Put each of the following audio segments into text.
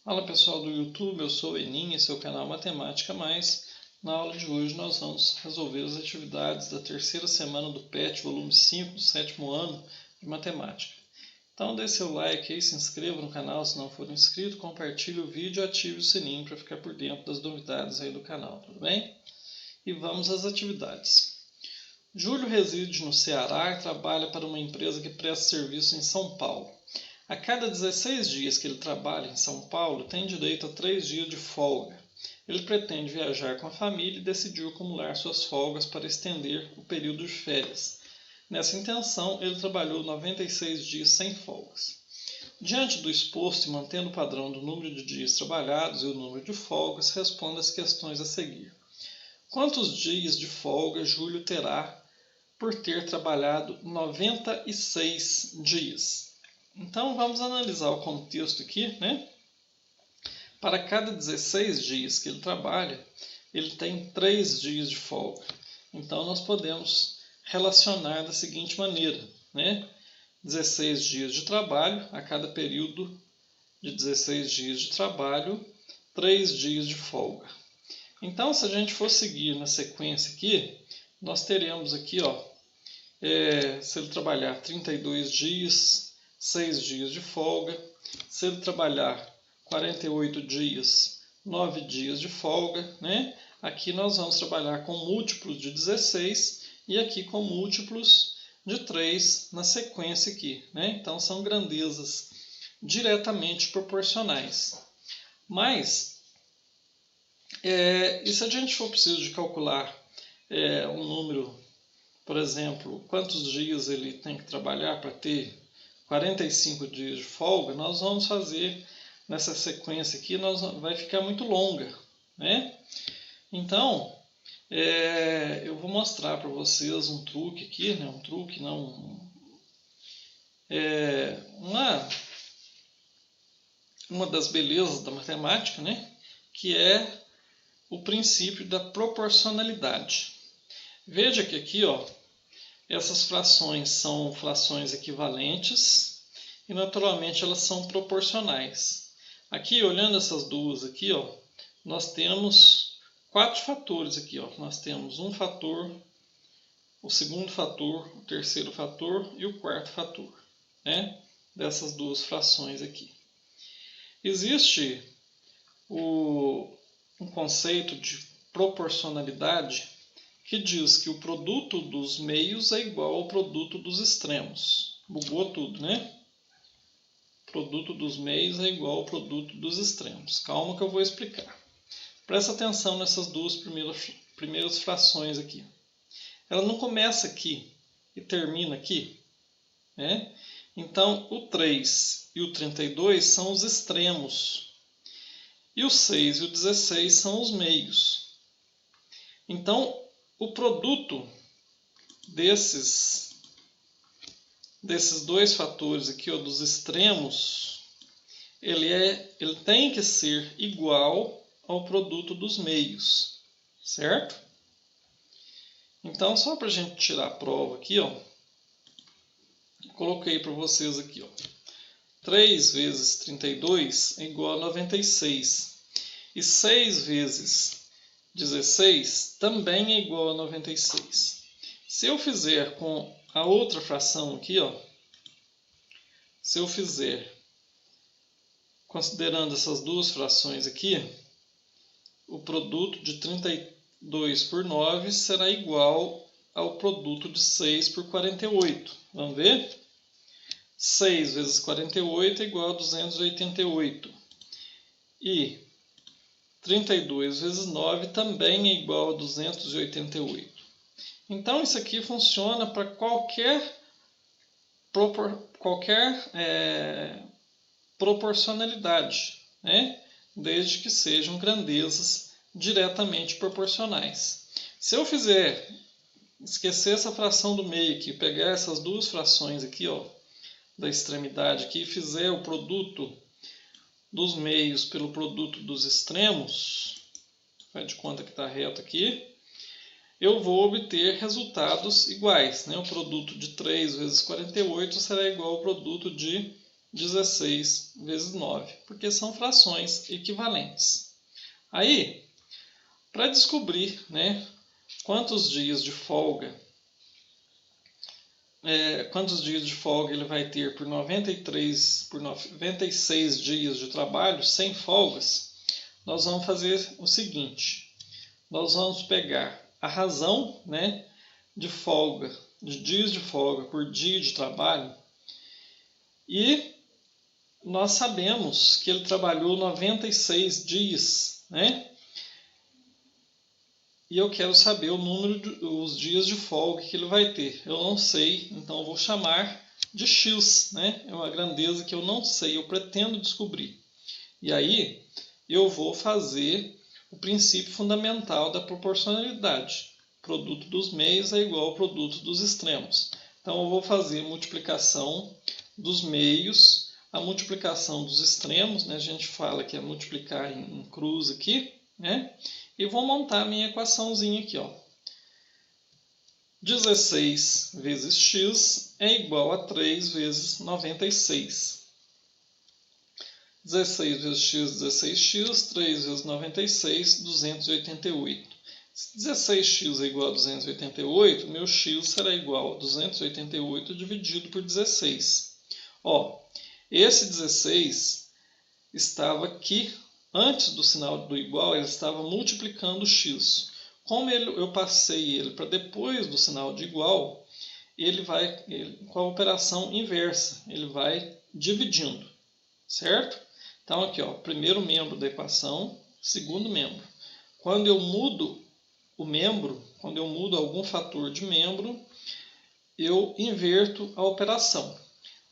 Fala pessoal do YouTube, eu sou o Enin, esse é o canal Matemática Mais. Na aula de hoje nós vamos resolver as atividades da terceira semana do PET, volume 5, do sétimo ano de Matemática. Então dê seu like aí, se inscreva no canal se não for inscrito, compartilhe o vídeo e ative o sininho para ficar por dentro das novidades aí do canal, tudo bem? E vamos às atividades. Júlio reside no Ceará e trabalha para uma empresa que presta serviço em São Paulo. A cada 16 dias que ele trabalha em São Paulo, tem direito a 3 dias de folga. Ele pretende viajar com a família e decidiu acumular suas folgas para estender o período de férias. Nessa intenção, ele trabalhou 96 dias sem folgas. Diante do exposto e mantendo o padrão do número de dias trabalhados e o número de folgas, responda as questões a seguir. Quantos dias de folga Júlio terá por ter trabalhado 96 dias? Então, vamos analisar o contexto aqui, né? Para cada 16 dias que ele trabalha, ele tem 3 dias de folga. Então, nós podemos relacionar da seguinte maneira, né? 16 dias de trabalho, a cada período de 16 dias de trabalho, 3 dias de folga. Então, se a gente for seguir na sequência aqui, nós teremos aqui, se ele trabalhar 32 dias, 6 dias de folga. Se ele trabalhar 48 dias, 9 dias de folga, né? Aqui nós vamos trabalhar com múltiplos de 16 e aqui com múltiplos de 3 na sequência aqui, né? Então são grandezas diretamente proporcionais. Mas, e se a gente for preciso de calcular um número, por exemplo, quantos dias ele tem que trabalhar para ter 45 dias de folga, nós vamos fazer nessa sequência aqui, vai ficar muito longa, né? Então, eu vou mostrar para vocês um truque aqui, né? Uma das belezas da matemática, né? Que é o princípio da proporcionalidade. Veja que aqui, essas frações são frações equivalentes e naturalmente elas são proporcionais. Aqui, olhando essas duas aqui, nós temos 4 fatores aqui, Nós temos um fator, o segundo fator, o terceiro fator e o quarto fator, né? Dessas duas frações aqui. Existe um conceito de proporcionalidade que diz que o produto dos meios é igual ao produto dos extremos. Bugou tudo, né? Produto dos meios é igual ao produto dos extremos. Calma que eu vou explicar. Presta atenção nessas duas primeiras frações aqui. Ela não começa aqui e termina aqui, né? Então, o 3 e o 32 são os extremos. E o 6 e o 16 são os meios. Então, o produto desses dois fatores aqui, dos extremos, ele tem que ser igual ao produto dos meios, certo? Então, só para a gente tirar a prova aqui, coloquei para vocês aqui, 3 vezes 32 é igual a 96. E 6 vezes 16 também é igual a 96. Se eu fizer com a outra fração aqui, se eu fizer considerando essas duas frações aqui, o produto de 32 por 9 será igual ao produto de 6 por 48. Vamos ver? 6 vezes 48 é igual a 288. E 32 vezes 9 também é igual a 288. Então, isso aqui funciona para qualquer proporcionalidade, né? Desde que sejam grandezas diretamente proporcionais. Se eu esquecer essa fração do meio aqui, pegar essas duas frações aqui, da extremidade aqui, e fizer o produto dos meios pelo produto dos extremos, faz de conta que está reto aqui, eu vou obter resultados iguais, né? O produto de 3 vezes 48 será igual ao produto de 16 vezes 9, porque são frações equivalentes. Aí, para descobrir, né, quantos dias de folga ele vai ter por 96 dias de trabalho sem folgas, nós vamos fazer o seguinte: nós vamos pegar a razão, né, de folga, de dias de folga por dia de trabalho, e nós sabemos que ele trabalhou 96 dias, né? E eu quero saber o número os dias de folga que ele vai ter. Eu não sei, então eu vou chamar de x, né? É uma grandeza que eu não sei, eu pretendo descobrir. E aí eu vou fazer o princípio fundamental da proporcionalidade. Produto dos meios é igual ao produto dos extremos. Então eu vou fazer multiplicação dos meios, a multiplicação dos extremos, né? A gente fala que é multiplicar em cruz aqui, né? E vou montar a minha equaçãozinha aqui, ó. 16 vezes x é igual a 3 vezes 96. 16 vezes x, 16x, 3 vezes 96, 288. Se 16x é igual a 288, meu x será igual a 288 dividido por 16. Ó, esse 16 estava aqui. Antes do sinal do igual, ele estava multiplicando o x. Como eu passei ele para depois do sinal de igual, ele vai com a operação inversa, ele vai dividindo, certo? Então aqui, ó, primeiro membro da equação, segundo membro. Quando eu mudo o membro, quando eu mudo algum fator de membro, eu inverto a operação.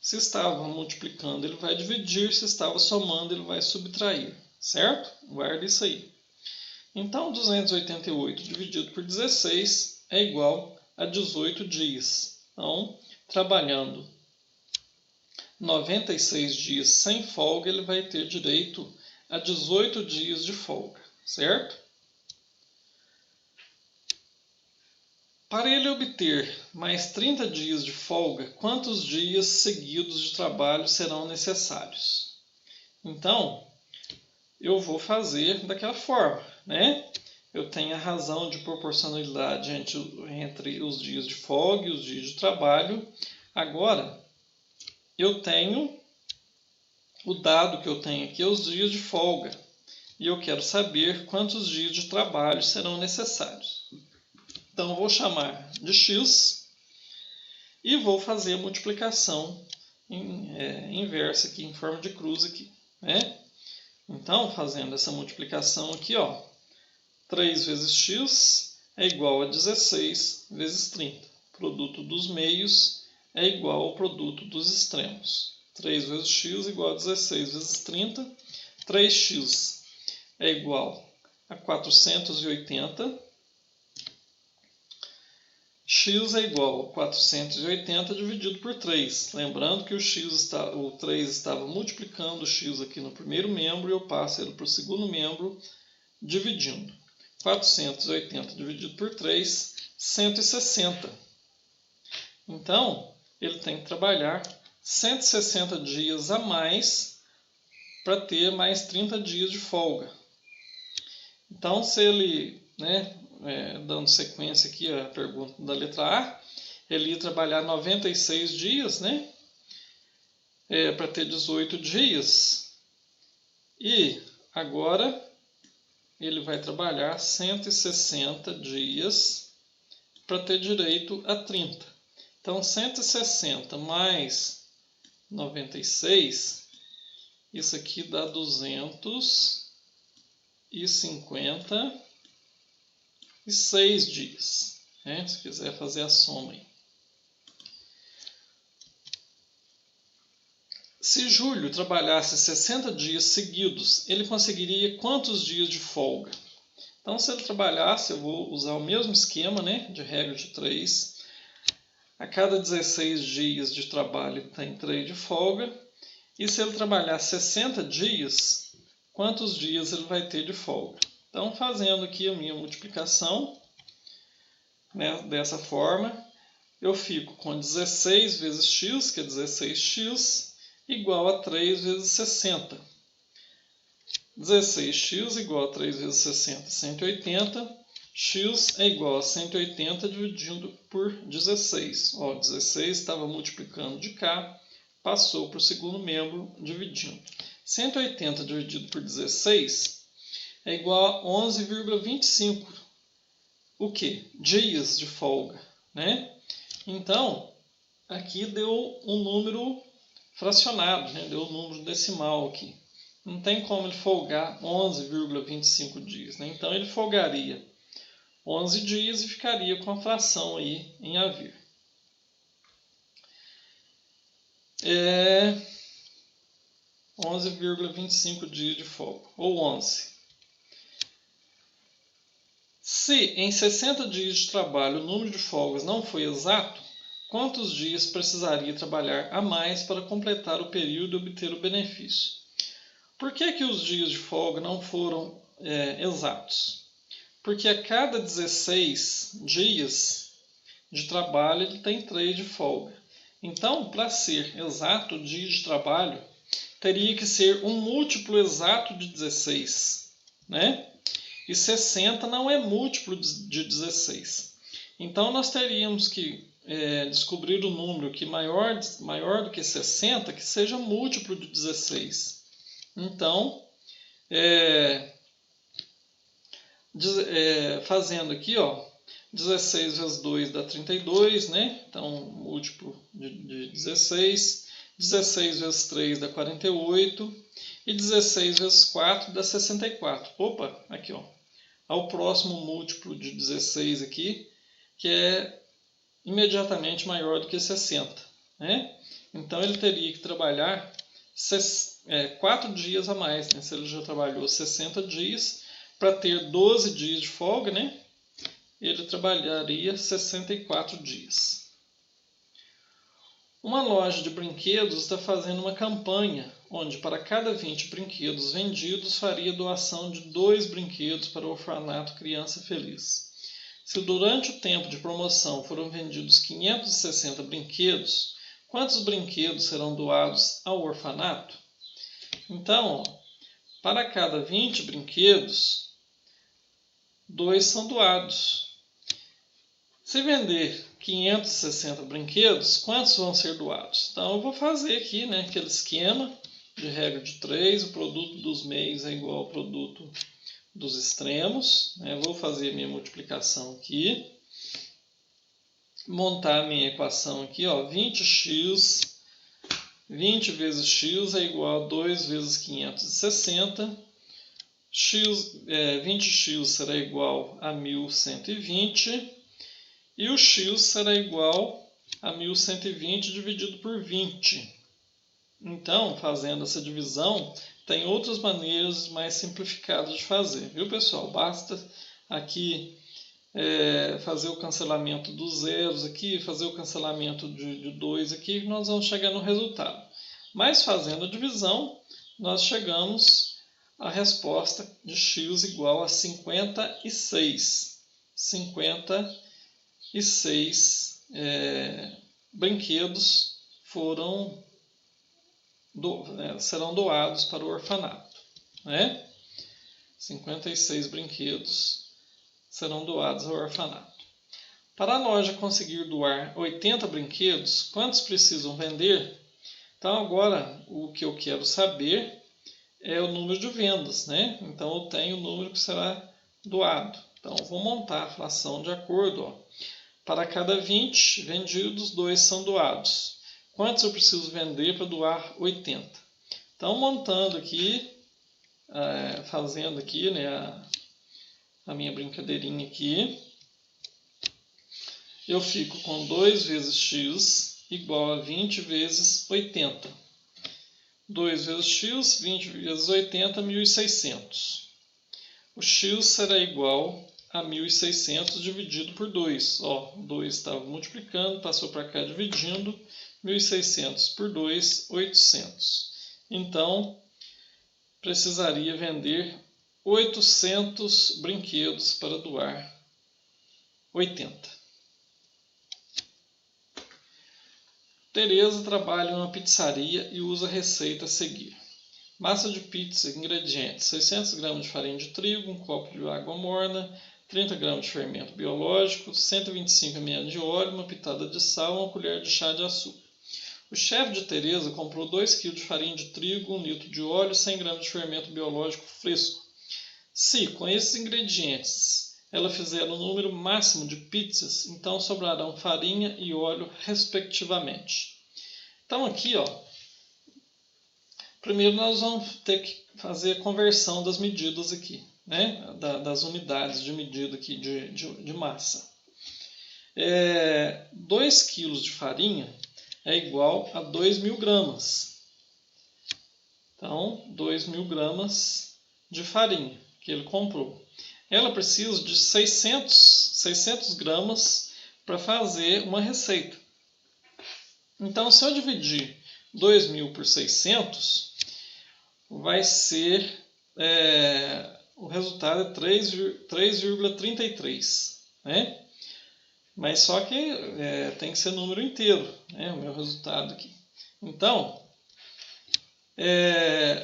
Se estava multiplicando, ele vai dividir, se estava somando, ele vai subtrair. Certo? Guarda isso aí. Então, 288 dividido por 16 é igual a 18 dias. Então, trabalhando 96 dias sem folga, ele vai ter direito a 18 dias de folga. Certo? Para ele obter mais 30 dias de folga, quantos dias seguidos de trabalho serão necessários? Então, eu vou fazer daquela forma, né? Eu tenho a razão de proporcionalidade entre os dias de folga e os dias de trabalho. Agora, eu tenho o dado que eu tenho aqui, os dias de folga. E eu quero saber quantos dias de trabalho serão necessários. Então, eu vou chamar de x e vou fazer a multiplicação inversa aqui, em forma de cruz aqui, né? Então, fazendo essa multiplicação aqui, ó, 3 vezes x é igual a 16 vezes 30. Produto dos meios é igual ao produto dos extremos. 3 vezes x é igual a 16 vezes 30. 3x é igual a 480. X é igual a 480 dividido por 3. Lembrando que o 3 estava multiplicando o x aqui no primeiro membro e eu passo ele para o segundo membro dividindo. 480 dividido por 3, 160. Então, ele tem que trabalhar 160 dias a mais para ter mais 30 dias de folga. Então, se ele, dando sequência aqui a pergunta da letra A, ele ia trabalhar 96 dias, né? Para ter 18 dias. E agora ele vai trabalhar 160 dias para ter direito a 30. Então, 160 mais 96, isso aqui dá 256 dias. Né? Se quiser fazer a soma aí. Se Júlio trabalhasse 60 dias seguidos, ele conseguiria quantos dias de folga? Então, se ele trabalhasse, eu vou usar o mesmo esquema, né, de regra de 3. A cada 16 dias de trabalho, ele tem 3 de folga. E se ele trabalhar 60 dias, quantos dias ele vai ter de folga? Então, fazendo aqui a minha multiplicação, né, dessa forma, eu fico com 16 vezes x, que é 16x, igual a 3 vezes 60. 16x igual a 3 vezes 60, 180. X é igual a 180 dividido por 16. Ó, 16 estava multiplicando de cá, passou para o segundo membro dividindo. 180 dividido por 16 é igual a 11,25. O que? Dias de folga, né? Então, aqui deu um número fracionado, né? Deu um número decimal aqui. Não tem como ele folgar 11,25 dias, né? Então, ele folgaria 11 dias e ficaria com a fração aí em haver. 11,25 dias de folga, ou 11. Se em 60 dias de trabalho o número de folgas não foi exato, quantos dias precisaria trabalhar a mais para completar o período e obter o benefício? Por que os dias de folga não foram exatos? Porque a cada 16 dias de trabalho ele tem 3 de folga. Então, para ser exato o dia de trabalho, teria que ser um múltiplo exato de 16, né? E 60 não é múltiplo de 16. Então, nós teríamos que descobrir o número que maior do que 60, que seja múltiplo de 16. Então, fazendo aqui, ó, 16 vezes 2 dá 32, né? Então, múltiplo de 16. 16 vezes 3 dá 48. E 16 vezes 4 dá 64. Opa, aqui, ó. Ao próximo múltiplo de 16 aqui, que é imediatamente maior do que 60, né? Então, ele teria que trabalhar 4 dias a mais, né? Se ele já trabalhou 60 dias, para ter 12 dias de folga, né? Ele trabalharia 64 dias. Uma loja de brinquedos está fazendo uma campanha onde para cada 20 brinquedos vendidos faria doação de 2 brinquedos para o orfanato Criança Feliz. Se durante o tempo de promoção foram vendidos 560 brinquedos, quantos brinquedos serão doados ao orfanato? Então, para cada 20 brinquedos, 2 são doados. Se vender 560 brinquedos, quantos vão ser doados? Então, eu vou fazer aqui, né, aquele esquema de regra de 3, o produto dos meios é igual ao produto dos extremos. Né? Vou fazer a minha multiplicação aqui. Montar a minha equação aqui, ó, 20x, 20 vezes x é igual a 2 vezes 560. 20x será igual a 1120. E o x será igual a 1120 dividido por 20. Então, fazendo essa divisão, tem outras maneiras mais simplificadas de fazer, viu, pessoal? Basta aqui fazer o cancelamento dos zeros aqui, fazer o cancelamento de 2 aqui, que nós vamos chegar no resultado. Mas fazendo a divisão, nós chegamos à resposta de x igual a 56. 56 brinquedos serão doados para o orfanato, né? 56 brinquedos serão doados ao orfanato. Para a loja conseguir doar 80 brinquedos, quantos precisam vender? Então, agora, o que eu quero saber é o número de vendas, né? Então, eu tenho o número que será doado. Então, vou montar a fração de acordo, ó. Para cada 20 vendidos, 2 são doados. Quantos eu preciso vender para doar 80? Então, montando aqui, fazendo aqui, né, a minha brincadeirinha aqui, eu fico com 2 vezes x igual a 20 vezes 80. 2 vezes x, 20 vezes 80, 1.600. O x será igual a 1.600 dividido por 2. Ó, 2 estava multiplicando, passou para cá dividindo. 1.600 por 2, 800. Então, precisaria vender 800 brinquedos para doar 80. Tereza trabalha em uma pizzaria e usa a receita a seguir. Massa de pizza, ingredientes: 600 gramas de farinha de trigo, um copo de água morna, 30 gramas de fermento biológico, 125 ml de óleo, uma pitada de sal, uma colher de chá de açúcar. O chefe de Tereza comprou 2 kg de farinha de trigo, 1 litro de óleo, 100 gramas de fermento biológico fresco. Se, com esses ingredientes, ela fizer o número máximo de pizzas, então sobrarão farinha e óleo, respectivamente. Então aqui, primeiro nós vamos ter que fazer a conversão das medidas aqui, né? Das unidades de medida aqui de massa. 2 kg de farinha é igual a 2.000 gramas. Então, 2.000 gramas de farinha que ele comprou. Ela precisa de 600 gramas para fazer uma receita. Então, se eu dividir 2.000 por 600, vai ser, o resultado é 3,33, né? Mas só que tem que ser número inteiro, né? O meu resultado aqui. Então,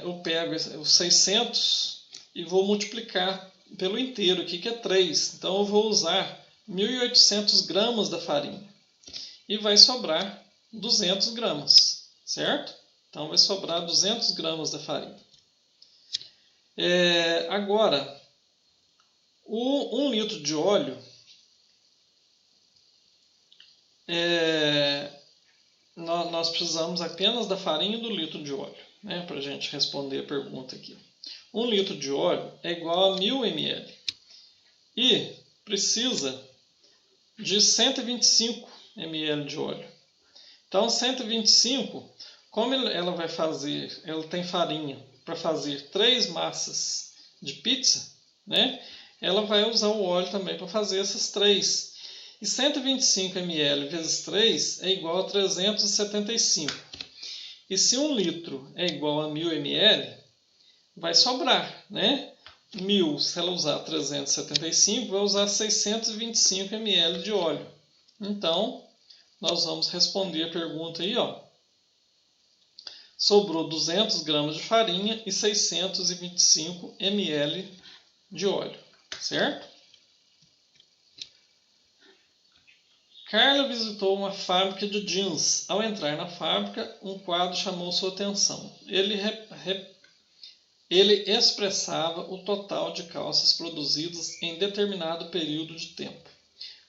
eu pego os 600 e vou multiplicar pelo inteiro aqui, que é 3. Então, eu vou usar 1.800 gramas da farinha. E vai sobrar 200 gramas, certo? Então, vai sobrar 200 gramas da farinha. Agora, o 1 litro de óleo, nós precisamos apenas da farinha e do litro de óleo, né, para a gente responder a pergunta aqui. 1 litro de óleo é igual a 1.000 ml e precisa de 125 ml de óleo. Então, 125, como ela tem farinha para fazer 3 massas de pizza, né, ela vai usar o óleo também para fazer essas 3. E 125 ml vezes 3 é igual a 375. E se 1 litro é igual a 1.000 ml, vai sobrar, né? 1.000, se ela usar 375, vai usar 625 ml de óleo. Então, nós vamos responder a pergunta aí, Sobrou 200 gramas de farinha e 625 ml de óleo, certo? Carla visitou uma fábrica de jeans. Ao entrar na fábrica, um quadro chamou sua atenção. Ele expressava o total de calças produzidas em determinado período de tempo.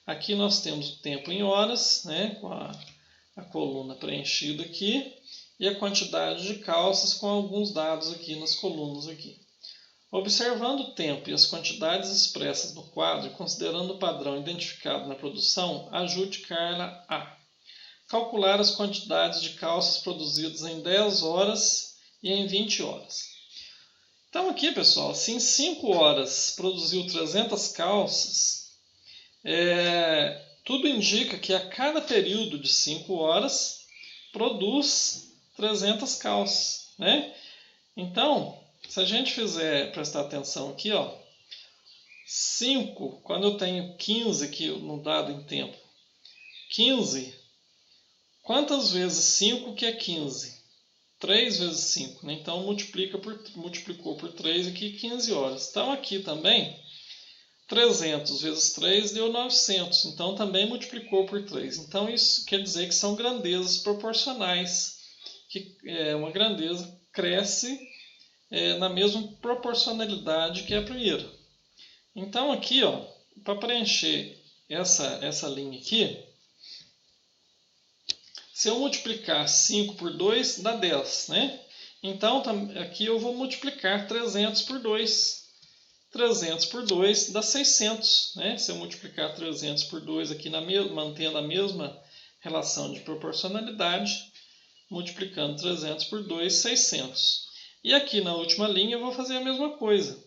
Aqui nós temos o tempo em horas, né, com a coluna preenchida aqui, e a quantidade de calças com alguns dados aqui nas colunas aqui. Observando o tempo e as quantidades expressas no quadro, considerando o padrão identificado na produção, ajude Carla a calcular as quantidades de calças produzidas em 10 horas e em 20 horas. Então aqui, pessoal, se em 5 horas produziu 300 calças, tudo indica que a cada período de 5 horas produz 300 calças, né? Então, se a gente prestar atenção aqui, 5, quando eu tenho 15 aqui no dado em tempo, 15, quantas vezes 5 que é 15? 3 vezes 5, né? Então multiplicou por 3 aqui, 15 horas. Então aqui também, 300 vezes 3 deu 900, então também multiplicou por 3. Então isso quer dizer que são grandezas proporcionais, que uma grandeza cresce na mesma proporcionalidade que a primeira. Então aqui, para preencher essa linha aqui, se eu multiplicar 5 por 2, dá 10, né? Então aqui eu vou multiplicar 300 por 2. 300 por 2 dá 600, né? Se eu multiplicar 300 por 2 aqui, mantendo a mesma relação de proporcionalidade, multiplicando 300 por 2, 600. E aqui na última linha eu vou fazer a mesma coisa.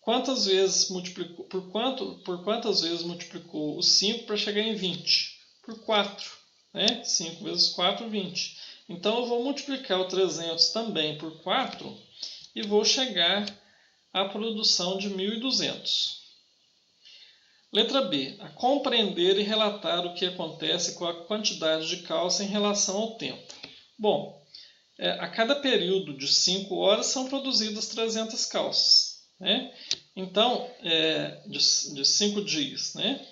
Quantas vezes multiplicou, por quantas vezes multiplicou o 5 para chegar em 20? Por 4. Né? 5 vezes 4, 20. Então eu vou multiplicar o 300 também por 4 e vou chegar à produção de 1.200. Letra B. A compreender e relatar o que acontece com a quantidade de cálcio em relação ao tempo. Bom, a cada período de 5 horas são produzidas 300 cálcios, né? Então, de 5 dias, né?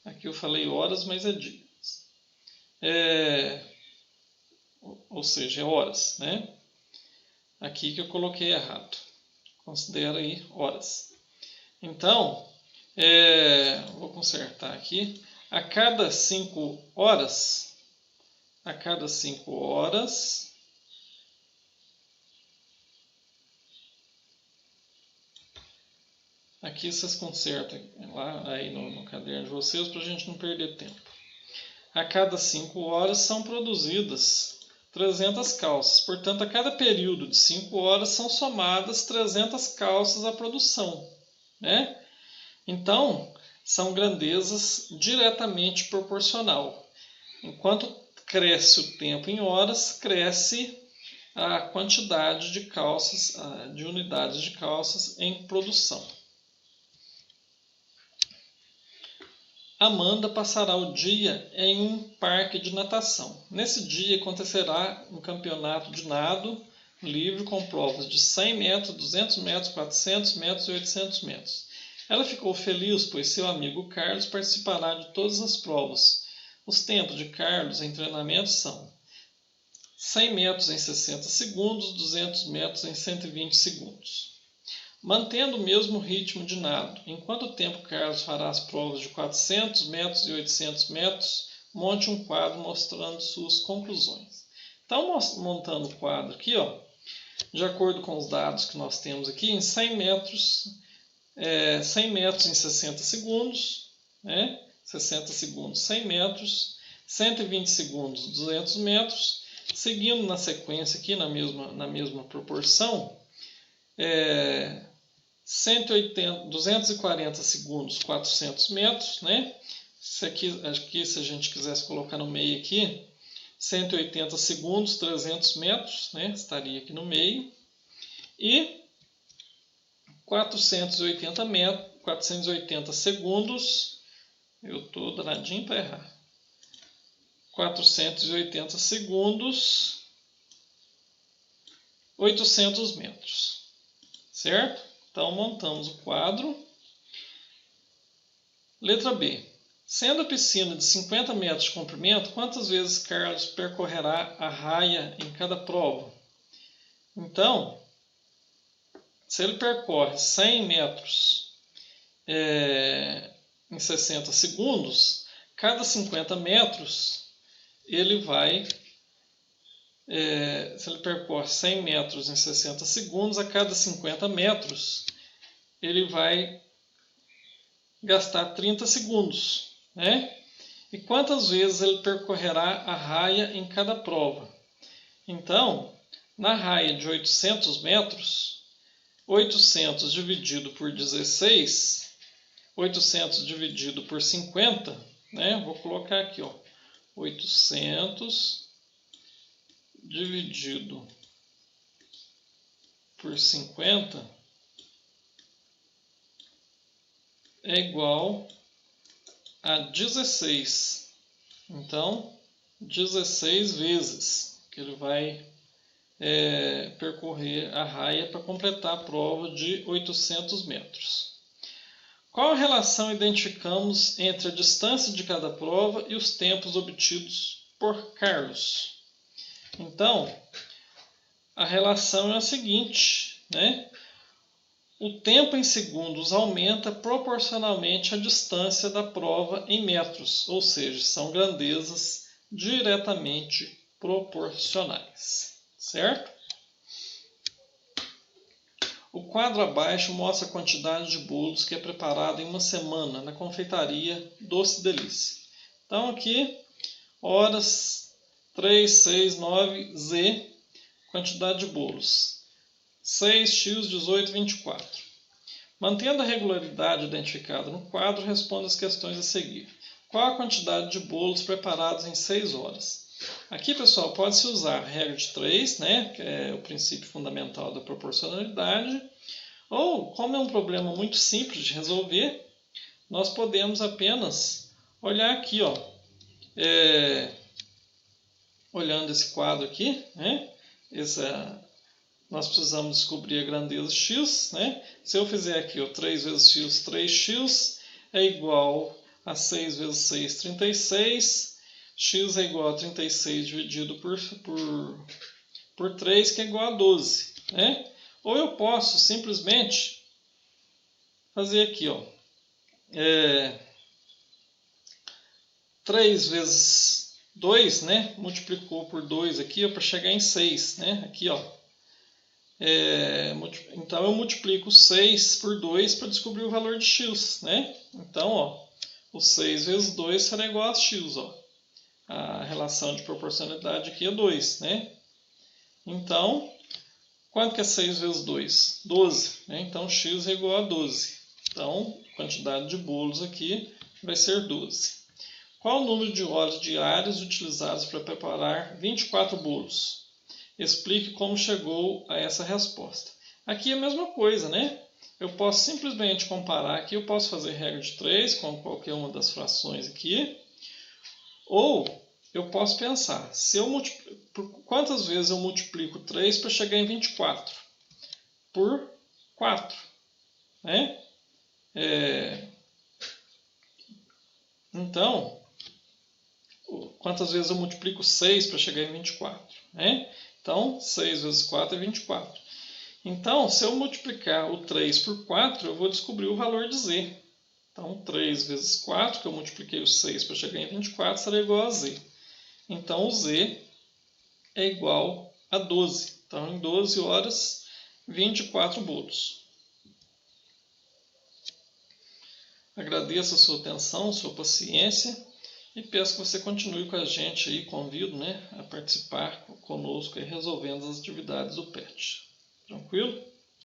Aqui eu falei horas, mas é dias. Ou seja, é horas, né? Aqui que eu coloquei errado. Considera aí horas. Então, vou consertar aqui. A cada 5 horas, aqui vocês consertam lá aí no caderno de vocês para a gente não perder tempo. A cada 5 horas são produzidas 300 cálcios. Portanto, a cada período de 5 horas são somadas 300 cálcios à produção, né? Então, são grandezas diretamente proporcional. Enquanto cresce o tempo em horas, cresce a quantidade de cálcios, de unidades de cálcios em produção. Amanda passará o dia em um parque de natação. Nesse dia acontecerá um campeonato de nado livre com provas de 100 metros, 200 metros, 400 metros e 800 metros. Ela ficou feliz, pois seu amigo Carlos participará de todas as provas. Os tempos de Carlos em treinamento são 100 metros em 60 segundos, 200 metros em 120 segundos. Mantendo o mesmo ritmo de nado, em quanto tempo Carlos fará as provas de 400 metros e 800 metros, monte um quadro mostrando suas conclusões. Então, montando o quadro aqui, ó, de acordo com os dados que nós temos aqui, em 100 metros em 60 segundos, né? 60 segundos, 100 metros, 120 segundos, 200 metros, seguindo na sequência aqui, na mesma proporção, 240 segundos, 400 metros, né? Isso aqui, se a gente quisesse colocar no meio aqui, 180 segundos, 300 metros, né? Estaria aqui no meio. E 480 segundos, eu estou danadinho para errar. 480 segundos, 800 metros, certo? Então, montamos o quadro. Letra B. Sendo a piscina de 50 metros de comprimento, quantas vezes Carlos percorrerá a raia em cada prova? Então, se ele percorre 100 metros em 60 segundos, cada 50 metros ele vai... se ele percorre 100 metros em 60 segundos, a cada 50 metros ele vai gastar 30 segundos, né? E quantas vezes ele percorrerá a raia em cada prova? Então, na raia de 800 metros, 800 dividido por 16, 800 dividido por 50, né? Vou colocar aqui, ó, 800 dividido por 50 é igual a 16. Então, 16 vezes que ele vai percorrer a raia para completar a prova de 800 metros. Qual a relação identificamos entre a distância de cada prova e os tempos obtidos por Carlos? Então, a relação é a seguinte, né? O tempo em segundos aumenta proporcionalmente à distância da prova em metros, ou seja, são grandezas diretamente proporcionais, certo? O quadro abaixo mostra a quantidade de bolos que é preparado em uma semana na confeitaria Doce Delícia. Então aqui, horas 3, 6, 9, Z, quantidade de bolos. 6x, 18, 24. Mantendo a regularidade identificada no quadro, responda as questões a seguir. Qual a quantidade de bolos preparados em 6 horas? Aqui, pessoal, pode-se usar a regra de 3, né, que é o princípio fundamental da proporcionalidade, ou, como é um problema muito simples de resolver, nós podemos apenas olhar aqui, ó, olhando esse quadro aqui, né? Nós precisamos descobrir a grandeza x, né? Se eu fizer aqui, ó, 3 vezes x, 3x é igual a 6 vezes 6, 36. X é igual a 36 dividido por 3, que é igual a 12, né? Ou eu posso simplesmente fazer aqui, ó, 3 vezes 2, né? Multiplicou por 2 aqui para chegar em 6, né? Aqui, ó. Então eu multiplico 6 por 2 para descobrir o valor de x, né? Então, ó, o 6 vezes 2 será igual a x, ó. A relação de proporcionalidade aqui é 2, né? Então, quanto que é 6 vezes 2? 12, né? Então, x é igual a 12. Então, a quantidade de bolos aqui vai ser 12. Qual o número de horas diárias utilizadas para preparar 24 bolos? Explique como chegou a essa resposta. Aqui é a mesma coisa, né? Eu posso simplesmente comparar aqui, eu posso fazer regra de 3 com qualquer uma das frações aqui. Ou eu posso pensar, por quantas vezes eu multiplico 3 para chegar em 24? Por 4, né? Então, quantas vezes eu multiplico 6 para chegar em 24? Né? Então, 6 vezes 4 é 24. Então, se eu multiplicar o 3 por 4, eu vou descobrir o valor de z. Então, 3 vezes 4, que eu multipliquei o 6 para chegar em 24, será igual a z. Então, o z é igual a 12. Então, em 12 horas, 24 bolos. Agradeço a sua atenção, sua paciência e peço que você continue com a gente aí, convido, né, a participar conosco aí, resolvendo as atividades do PET. Tranquilo?